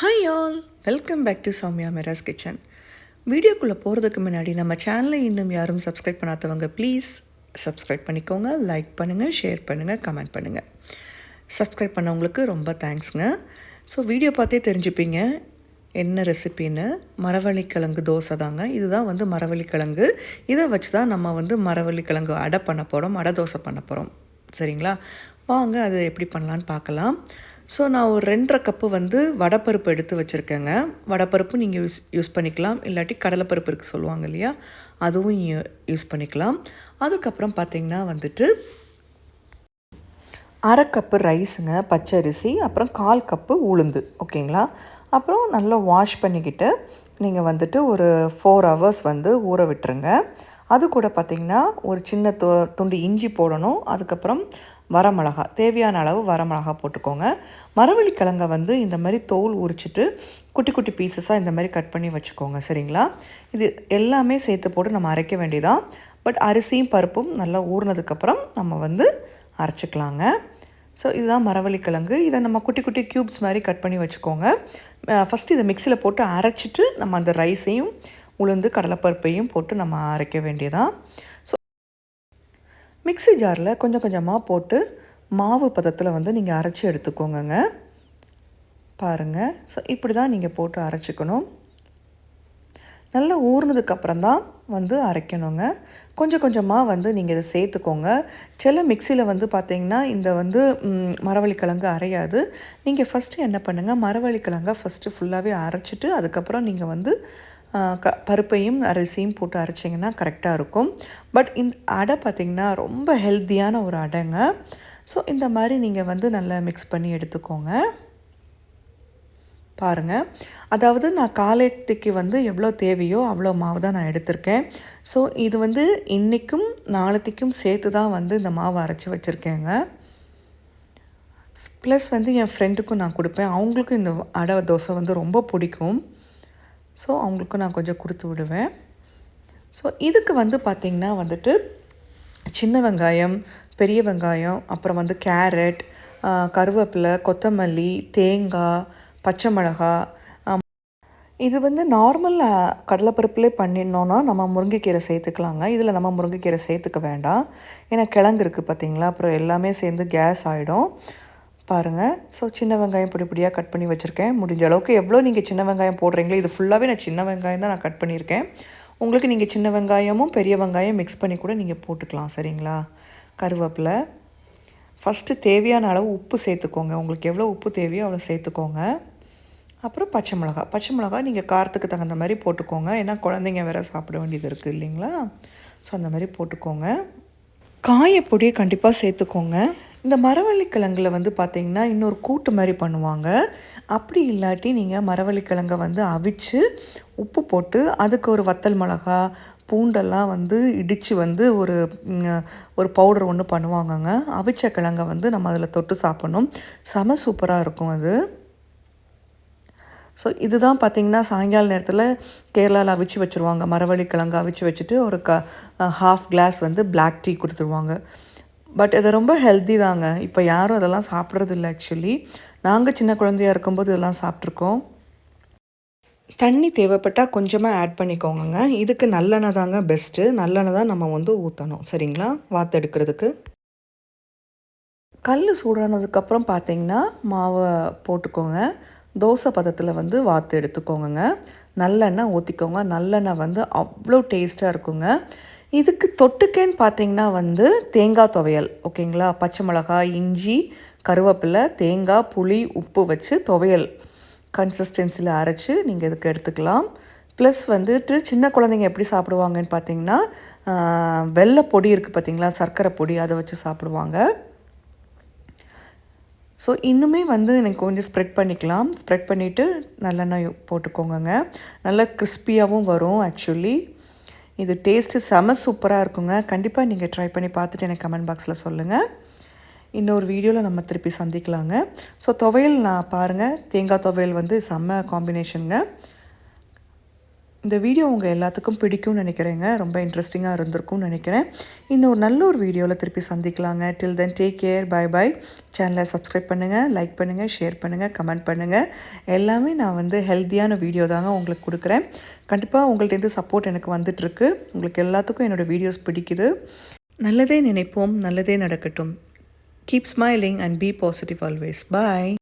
Hi all, welcome back to Soumya Meera's kitchen. வீடியோக்குள்ளே போகிறதுக்கு முன்னாடி நம்ம சேனலை இன்னும் யாரும் சப்ஸ்கிரைப் பண்ணாதவங்க ப்ளீஸ் சப்ஸ்கிரைப் பண்ணிக்கோங்க. லைக் பண்ணுங்கள், ஷேர் பண்ணுங்கள், கமெண்ட் பண்ணுங்கள். சப்ஸ்கிரைப் பண்ணவங்களுக்கு ரொம்ப தேங்க்ஸுங்க. ஸோ வீடியோ பார்த்தே தெரிஞ்சுப்பீங்க என்ன ரெசிபின்னு. மரவள்ளிக்கிழங்கு தோசை தாங்க. இதுதான் மரவள்ளிக்கிழங்கு. இதை வச்சு தான் நம்ம மரவள்ளிக்கிழங்கு அடை பண்ண போகிறோம், அடை தோசை பண்ண போகிறோம். சரிங்களா? வாங்க அது எப்படி பண்ணலான்னு பார்க்கலாம். ஸோ நான் ஒரு 2.5 கப்பு வடைப்பருப்பு எடுத்து வச்சுருக்கேங்க. வடைப்பருப்பு நீங்கள் யூஸ் பண்ணிக்கலாம், இல்லாட்டி கடலைப்பருப்பு இருக்குது சொல்லுவாங்க இல்லையா, அதுவும் யூஸ் பண்ணிக்கலாம். அதுக்கப்புறம் பார்த்திங்கன்னா 1/2 கப்பு ரைஸுங்க, பச்சரிசி. அப்புறம் 1/4 கப்பு உளுந்து. ஓகேங்களா? அப்புறம் நல்லா வாஷ் பண்ணிக்கிட்டு நீங்கள் ஒரு 4 ஹவர்ஸ் ஊற விட்டுருங்க. அது கூட பார்த்திங்கன்னா ஒரு சின்ன துண்டு இஞ்சி போடணும். அதுக்கப்புறம் வரமிளகா, தேவையான அளவு வரமிளகா போட்டுக்கோங்க. மரவள்ளிக்கிழங்கை இந்த மாதிரி தோல் உரிச்சிட்டு குட்டி குட்டி பீசஸாக இந்த மாதிரி கட் பண்ணி வச்சுக்கோங்க. சரிங்களா? இது எல்லாமே சேர்த்து போட்டு நம்ம அரைக்க வேண்டியதான். பட் அரிசியும் பருப்பும் நல்லா ஊறினதுக்கப்புறம் நம்ம அரைச்சிக்கலாங்க. ஸோ இதுதான் மரவள்ளிக்கிழங்கு. இதை நம்ம குட்டி குட்டி க்யூப்ஸ் மாதிரி கட் பண்ணி வச்சுக்கோங்க. ஃபஸ்ட்டு இதை மிக்சியில் போட்டு அரைச்சிட்டு நம்ம அந்த ரைஸையும் உளுந்து கடலைப்பருப்பையும் போட்டு நம்ம அரைக்க வேண்டியதான். ஸோ மிக்ஸி ஜாரில் கொஞ்சம் கொஞ்சமாக போட்டு மாவு பதத்தில் நீங்கள் அரைச்சி எடுத்துக்கோங்க. பாருங்கள். ஸோ இப்படி தான் நீங்கள் போட்டு அரைச்சிக்கணும். நல்லா ஊறினதுக்கப்புறம் தான் அரைக்கணுங்க. கொஞ்சம் கொஞ்சமாக நீங்கள் இதை சேர்த்துக்கோங்க. சில மிக்சியில் பார்த்தீங்கன்னா இந்த மரவள்ளிக்கிழங்கு அரையாது. நீங்கள் ஃபஸ்ட்டு என்ன பண்ணுங்கள், மரவள்ளிக்கிழங்கை ஃபஸ்ட்டு ஃபுல்லாகவே அரைச்சிட்டு அதுக்கப்புறம் நீங்கள் பருப்பையும் அரிசியும் போட்டு அரைச்சிங்கன்னா கரெக்டாக இருக்கும். பட் இந்த அடை பார்த்திங்கன்னா ரொம்ப ஹெல்த்தியான ஒரு அடைங்க. ஸோ இந்த மாதிரி நீங்கள் நல்லா மிக்ஸ் பண்ணி எடுத்துக்கோங்க. பாருங்கள். அதாவது நான் காலைக்கு எவ்வளோ தேவையோ அவ்வளோ மாவு தான் நான் எடுத்திருக்கேன். ஸோ இது இன்றைக்கும் நாளைக்கும் சேர்த்து தான் இந்த மாவு அரைச்சி வச்சுருக்கேங்க. ப்ளஸ் என் ஃப்ரெண்டுக்கும் நான் கொடுப்பேன். அவங்களுக்கும் இந்த அடை தோசை ரொம்ப பிடிக்கும். ஸோ அவங்களுக்கும் நான் கொஞ்சம் கொடுத்து விடுவேன். ஸோ இதுக்கு பார்த்திங்கன்னா சின்ன வெங்காயம், பெரிய வெங்காயம், அப்புறம் கேரட், கருவேப்பிலை, கொத்தமல்லி, தேங்காய், பச்சை மிளகா. இது நார்மல் கடலைப்பருப்புலேயே பண்ணினோன்னா நம்ம முருங்கைக்கீரை சேர்த்துக்கலாங்க. இதில் நம்ம முருங்கைக்கீரை சேர்த்துக்க வேண்டாம். ஏன்னா கிழங்கு இருக்குது பார்த்திங்களா, அப்புறம் எல்லாமே சேர்ந்து கேஸ் ஆகிடும். பாருங்கள். ஸோ சின்ன வெங்காயம் பொடி பொடியாக கட் பண்ணி வச்சுருக்கேன். முடிஞ்ச அளவுக்கு எவ்வளோ நீங்கள் சின்ன வெங்காயம் போடுறீங்களோ, இது ஃபுல்லாகவே நான் சின்ன வெங்காயம் தான் நான் கட் பண்ணியிருக்கேன். உங்களுக்கு நீங்கள் சின்ன வெங்காயமும் பெரிய வெங்காயம் மிக்ஸ் பண்ணி கூட நீங்கள் போட்டுக்கலாம். சரிங்களா? கருவேப்பிலை. ஃபஸ்ட்டு தேவையான அளவு உப்பு சேர்த்துக்கோங்க. உங்களுக்கு எவ்வளோ உப்பு தேவையோ அவ்வளோ சேர்த்துக்கோங்க. அப்புறம் பச்சை மிளகா நீங்கள் காரத்துக்கு தகுந்த மாதிரி போட்டுக்கோங்க. ஏன்னா குழந்தைங்க வேறு சாப்பிட வேண்டியது இருக்குது இல்லைங்களா? ஸோ அந்த மாதிரி போட்டுக்கோங்க. காயப்பொடியை கண்டிப்பாக சேர்த்துக்கோங்க. இந்த மரவள்ளிக்கிழங்குல பார்த்திங்கன்னா இன்னொரு கூட்டு மாதிரி பண்ணுவாங்க. அப்படி இல்லாட்டி நீங்கள் மரவள்ளிக்கிழங்கை அவிச்சு உப்பு போட்டு அதுக்கு ஒரு வத்தல் மிளகா, பூண்டெல்லாம் இடித்து ஒரு பவுடர் ஒன்று பண்ணுவாங்கங்க. அவிச்ச கிழங்கை நம்ம அதில் தொட்டு சாப்பிட்ணும். செம சூப்பராக இருக்கும் அது. ஸோ இதுதான் பார்த்திங்கன்னா சாயங்கால நேரத்தில் கேரளாவில் அவிச்சு வச்சுருவாங்க. மரவள்ளிக்கிழங்கு அவிச்சு வச்சுட்டு ஒரு ஹாஃப் கிளாஸ் பிளாக் டீ கொடுத்துருவாங்க. பட் இது ரொம்ப ஹெல்த்தி தாங்க. இப்போ யாரும் அதெல்லாம் சாப்பிட்றது இல்லை. ஆக்சுவலி நாங்கள் சின்ன குழந்தையாக இருக்கும்போது இதெல்லாம் சாப்பிட்ருக்கோம். தண்ணி தேவைப்பட்டால் கொஞ்சமாக ஆட் பண்ணிக்கோங்க. இதுக்கு நல்லெண்ணெய் தாங்க பெஸ்ட்டு. நல்லெண்ணெய் தான் நம்ம ஊற்றணும். சரிங்களா? வாத்தெடுக்கிறதுக்கு கல் சூடானதுக்கப்புறம் பார்த்திங்கன்னா மாவை போட்டுக்கோங்க. தோசை பதத்தில் வாத்து எடுத்துக்கோங்க. நல்லெண்ணெய் ஊற்றிக்கோங்க. நல்லெண்ணெய் அவ்வளோ டேஸ்ட்டாக இருக்குங்க. இதுக்கு தொட்டுக்கேன்னு பார்த்திங்கன்னா தேங்காய் துவையல். ஓகேங்களா? பச்சை மிளகாய், இஞ்சி, கருவேப்பிலை, தேங்காய், புளி, உப்பு வச்சு துவையல் கன்சிஸ்டன்சியில் அரைச்சி நீங்கள் இதுக்கு எடுத்துக்கலாம். ப்ளஸ் சின்ன குழந்தைங்க எப்படி சாப்பிடுவாங்கன்னு பார்த்திங்கன்னா வெள்ளை பொடி இருக்குது பார்த்திங்களா, சர்க்கரை பொடி, அதை வச்சு சாப்பிடுவாங்க. ஸோ இன்னுமே எனக்கு கொஞ்சம் ஸ்ப்ரெட் பண்ணிக்கலாம். ஸ்ப்ரெட் பண்ணிவிட்டு நல்லெண்ணெய் போட்டுக்கோங்க. நல்லா கிறிஸ்பியாகவும் வரும். ஆக்சுவலி இது டேஸ்ட்டு செம சூப்பராக இருக்குங்க. கண்டிப்பாக நீங்கள் ட்ரை பண்ணி பார்த்துட்டு எனக்கு கமெண்ட் பாக்ஸில் சொல்லுங்கள். இன்னொரு வீடியோவில் நம்ம திருப்பி சந்திக்கலாங்க. ஸோ துவையல் நான் பாருங்கள், தேங்காய் துவையல் செம்ம காம்பினேஷனுங்க. இந்த வீடியோ உங்கள் எல்லாத்துக்கும் பிடிக்கும்னு நினைக்கிறேங்க. ரொம்ப இன்ட்ரெஸ்டிங்காக இருந்திருக்கும்னு நினைக்கிறேன். இன்னும் நல்ல ஒரு வீடியோவில் திருப்பி சந்திக்கலாங்க. Till then take care. Bye bye. சேனலை சப்ஸ்கிரைப் பண்ணுங்கள், லைக் பண்ணுங்கள், ஷேர் பண்ணுங்கள், கமெண்ட் பண்ணுங்கள். எல்லாமே நான் வந்து ஹெல்த்தியான வீடியோ தாங்க உங்களுக்கு கொடுக்குறேன். கண்டிப்பாக உங்கள்கிட்டேருந்து சப்போர்ட் எனக்கு வந்துட்டுருக்கு. உங்களுக்கு எல்லாத்துக்கும் என்னோடய வீடியோஸ் பிடிக்குது. நல்லதே நினைப்போம், நல்லதே நடக்கட்டும். Keep smiling and be positive always. Bye.